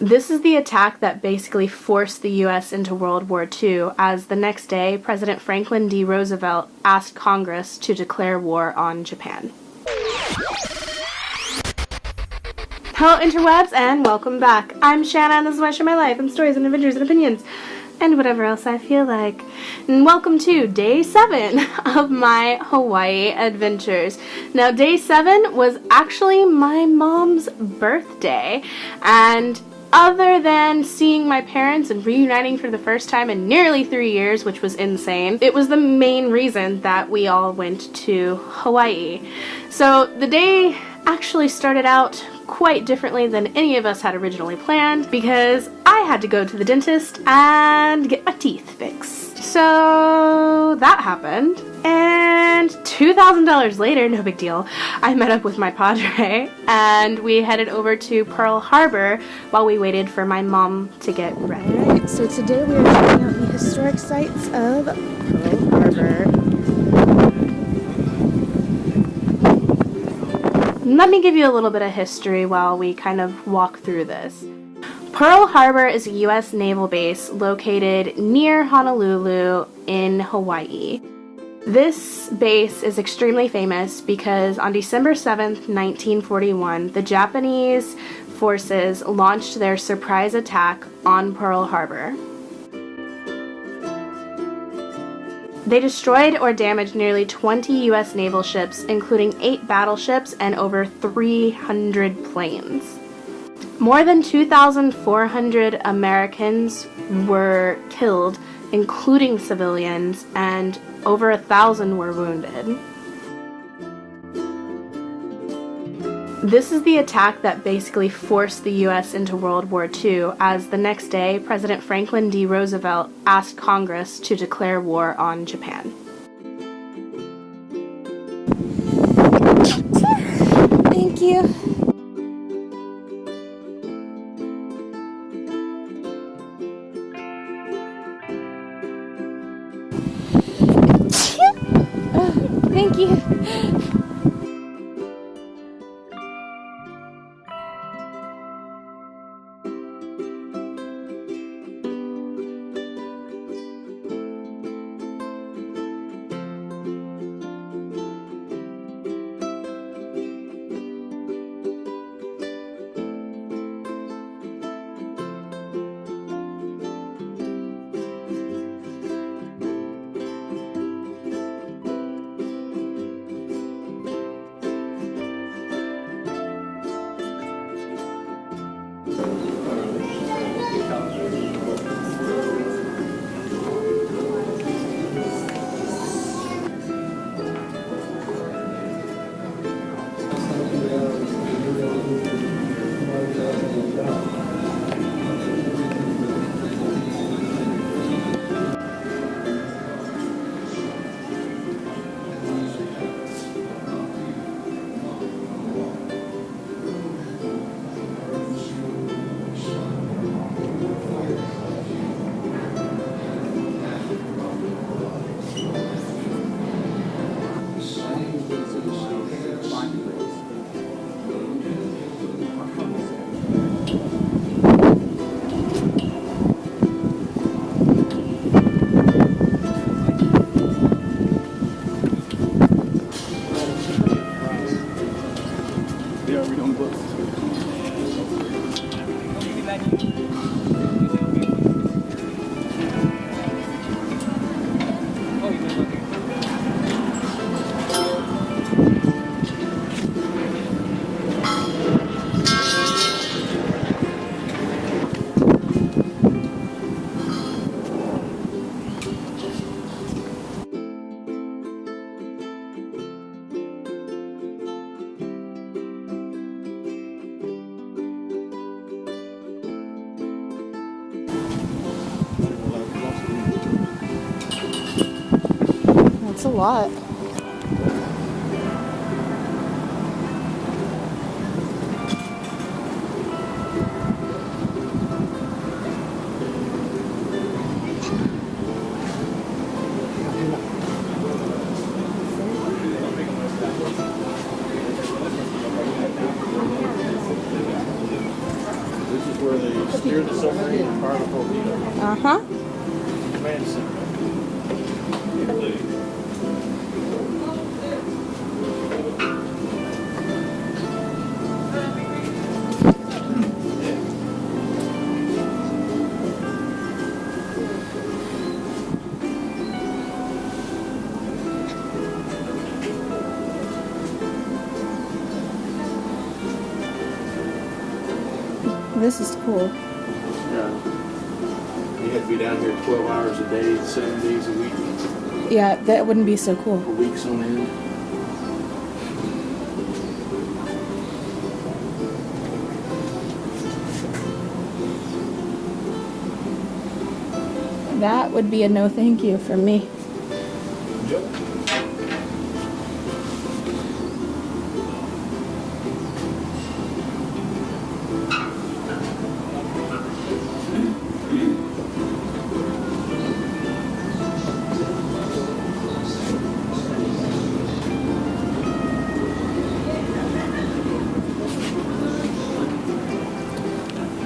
This is the attack that basically forced the U.S. into World War II, as the next day, President Franklin D. Roosevelt asked Congress to declare war on Japan. Hello interwebs, and welcome back. I'm Shanna, and this is where I share my life and stories and adventures and opinions, and whatever else I feel like. And welcome to day 7 of my Hawaii adventures. Now, day 7 was actually my mom's birthday, and other than seeing my parents and reuniting for the first time in nearly 3 years, which was insane, it was the main reason that we all went to Hawaii. So the day actually started out quite differently than any of us had originally planned, because I had to go to the dentist and get my teeth fixed. So that happened, and $2,000 later, no big deal, I met up with my padre and we headed over to Pearl Harbor while we waited for my mom to get ready. Alright, so today we are checking out the historic sites of Pearl Harbor. Let me give you a little bit of history while we kind of walk through this. Pearl Harbor is a U.S. naval base located near Honolulu in Hawaii. This base is extremely famous because on December 7th, 1941, the Japanese forces launched their surprise attack on Pearl Harbor. They destroyed or damaged nearly 20 U.S. naval ships, including 8 battleships and over 300 planes. More than 2,400 Americans were killed, including civilians, and over 1,000 were wounded. This is the attack that basically forced the U.S. into World War II, as the next day, President Franklin D. Roosevelt asked Congress to declare war on Japan. Thank you. Thank you. That's a lot. This is where they Steer the submarine and fire the torpedo. Uh-huh. Command center. This is cool. Yeah. You have to be down here 12 hours a day, 7 days a week, Yeah, that wouldn't be so cool. for weeks on end. That would be a no thank you from me. Yep.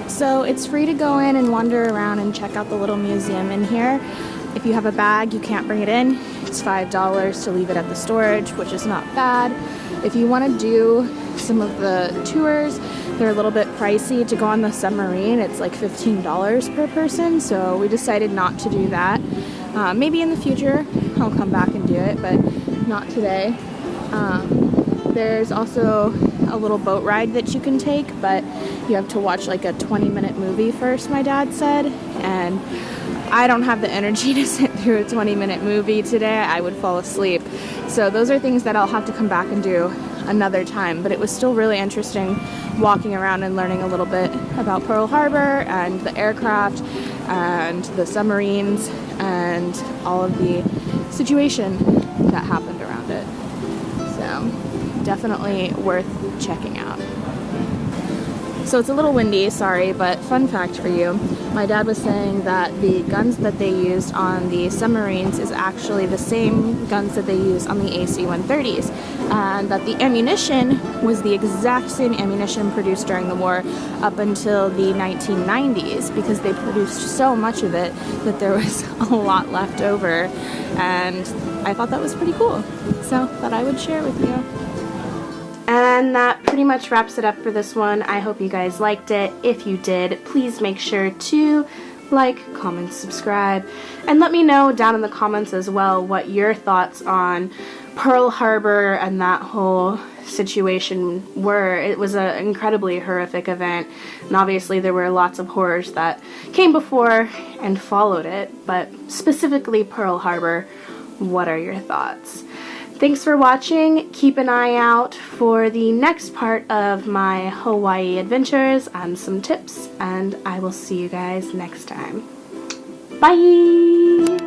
So it's free to go in and wander around and check out the little museum in here. If you have a bag, you can't bring it in. It's $5 to leave it at the storage, which is not bad. If you want to do some of the tours, they're a little bit pricey. To go on the submarine, it's like $15 per person, so we decided not to do that. Maybe in the future I'll come back and do it, but not today. There's also a little boat ride that you can take, but you have to watch like a 20-minute movie first, my dad said, and I don't have the energy to sit through a 20-minute movie today. I would fall asleep. So those are things that I'll have to come back and do another time, but it was still really interesting walking around and learning a little bit about Pearl Harbor and the aircraft and the submarines and all of the situation that happened around it. So definitely worth checking out. So it's a little windy, sorry, but fun fact for you. My dad was saying that the guns that they used on the submarines is actually the same guns that they used on the AC-130s, and that the ammunition was the exact same ammunition produced during the war up until the 1990s, because they produced so much of it that there was a lot left over, and I thought that was pretty cool. So thought I would share it with you. And that pretty much wraps it up for this one. I hope you guys liked it. If you did, please make sure to like, comment, subscribe, and let me know down in the comments as well what your thoughts on Pearl Harbor and that whole situation were. It was an incredibly horrific event, and obviously there were lots of horrors that came before and followed it, but specifically Pearl Harbor, what are your thoughts? Thanks for watching. Keep an eye out for the next part of my Hawaii adventures and some tips, and I will see you guys next time. Bye!